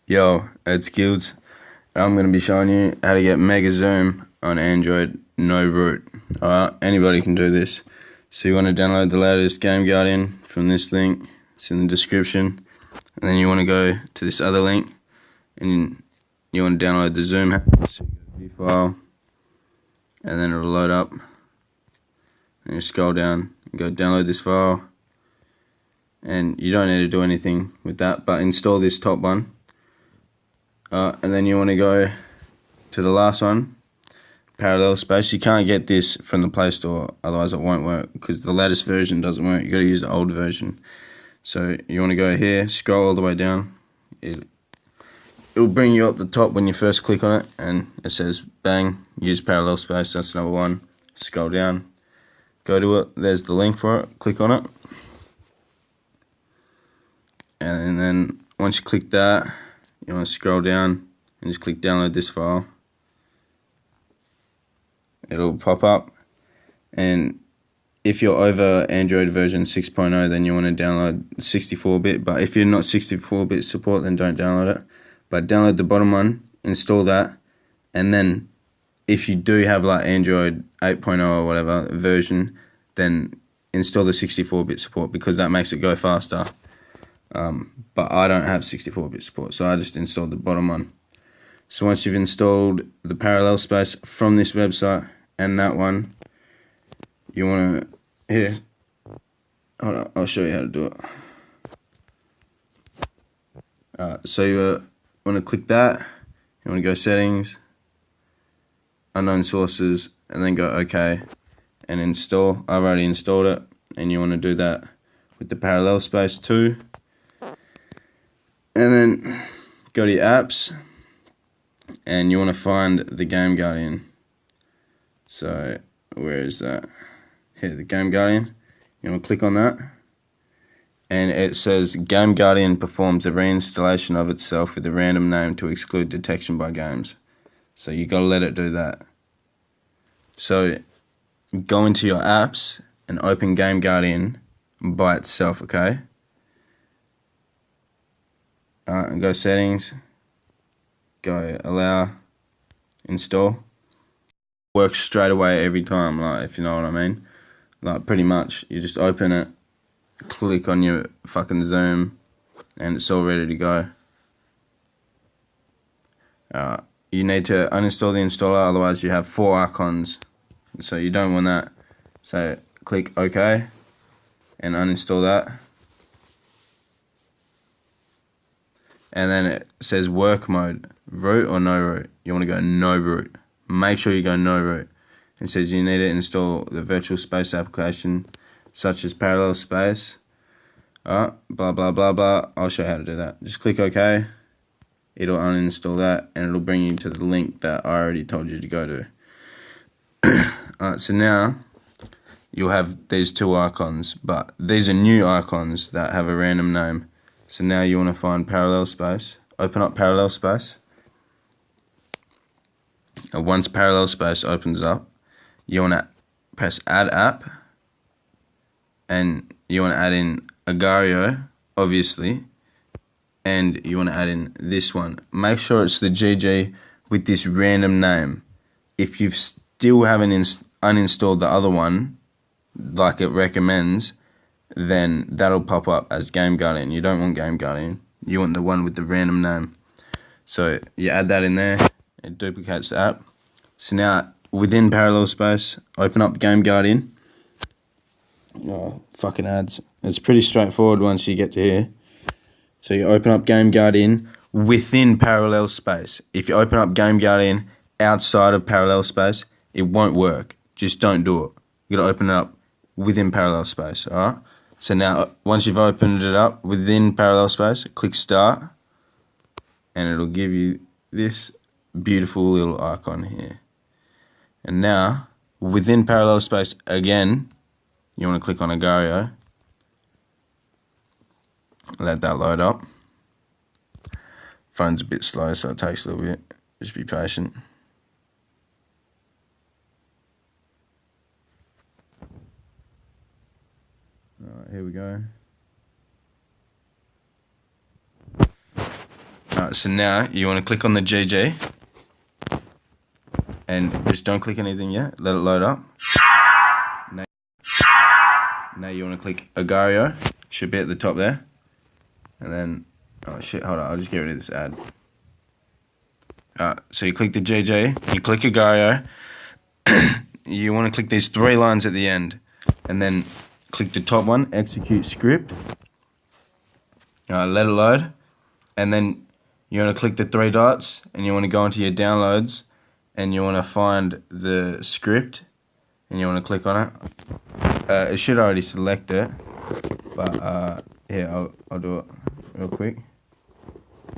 Yo, it's Guilds. I'm going to be showing you how to get mega zoom on Android, no root. Alright, anybody can do this. So you want to download the latest Game Guardian from this link. It's in the description. And then you want to go to this other link and you want to download the zoom app. So you go to view file and then it'll load up. And you scroll down and go download this file. And you don't need to do anything with that, but install this top one. And then you want to go to the last one, parallel space. You can't get this from the Play Store, otherwise it won't work, because the latest version doesn't work. You got to use the old version. So you want to go here, scroll all the way down. It'll bring you up the top when you first click on it, and it says bang, use parallel space. That's number one. Scroll down, go to it. There's the link for it. Click on it, and then once you click that, you want to scroll down and just click download this file. It'll pop up, and if you're over Android version 6.0, then you want to download 64-bit, but if you're not 64-bit support, then don't download it. But download the bottom one, install that, and then if you do have like Android 8.0 or whatever version, then install the 64-bit support, because that makes it go faster. But I don't have 64-bit support, so I just installed the bottom one. So once you've installed the parallel space from this website and that one, you want to, here, hold on, I'll show you how to do it. So you want to click that, you want to go settings, unknown sources, and then go OK and install. I've already installed it, and you want to do that with the parallel space too. And then go to your apps, and you want to find the Game Guardian. So where is that? Here, the Game Guardian. You want to click on that, and it says Game Guardian performs a reinstallation of itself with a random name to exclude detection by games. So you got to let it do that. So go into your apps and open Game Guardian by itself, okay? And go settings, go allow, install. Works straight away every time, like, if you know what I mean. Like, pretty much, you just open it, click on your fucking zoom, and it's all ready to go. You need to uninstall the installer, otherwise you have 4 icons, so you don't want that. So click OK and uninstall that. And then it says work mode, root or no root. You want to go no root. Make sure you go no root. It says you need to install the virtual space application, such as parallel space. Blah, blah, blah, blah. I'll show you how to do that. Just click OK. It'll uninstall that, and it'll bring you to the link that I already told you to go to. Alright, so now you'll have these 2 icons, but these are new icons that have a random name. So now you want to find parallel space. Open up parallel space. And once parallel space opens up, you want to press add app, and you want to add in Agario, obviously, and you want to add in this one. Make sure it's the GG with this random name. If you still haven't uninstalled the other one, like it recommends, then that'll pop up as Game Guardian. You don't want Game Guardian. You want the one with the random name. So you add that in there. It duplicates the app. So now within parallel space, open up Game Guardian. Oh, fucking ads. It's pretty straightforward once you get to here. So you open up Game Guardian within parallel space. If you open up Game Guardian outside of parallel space, it won't work. Just don't do it. You got to open it up within parallel space, alright? So now, once you've opened it up within parallel space, click start, and it'll give you this beautiful little icon here. And now, within parallel space again, you want to click on Agario. Let that load up. Phone's a bit slow, so it takes a little bit. Just be patient. Alright, here we go. Alright, so now you want to click on the JJ and just don't click anything yet. Let it load up. Now you want to click Agario. Should be at the top there. And then, oh shit, hold on, I'll just get rid of this ad. So you click the JJ, you click Agario. You want to click these 3 lines at the end. And then click the top one, execute script. Let it load. And then you want to click the 3 dots and you want to go into your downloads and you want to find the script and you want to click on it. It should already select it, but here, I'll do it real quick.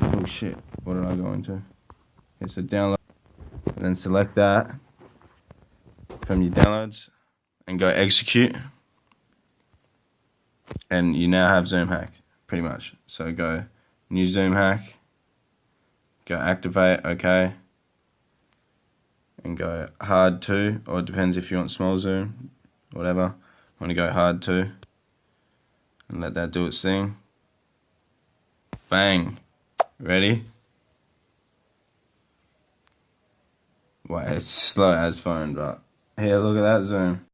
Oh shit, what did I go into? It's a download, and then select that from your downloads and go execute, and you now have Zoom Hack, pretty much. So go new Zoom Hack, go activate, okay, and go hard 2, or it depends if you want small zoom, whatever. I'm gonna go hard 2 and let that do its thing. Bang. Ready? Well, it's slow as phone, but here, look at that zoom.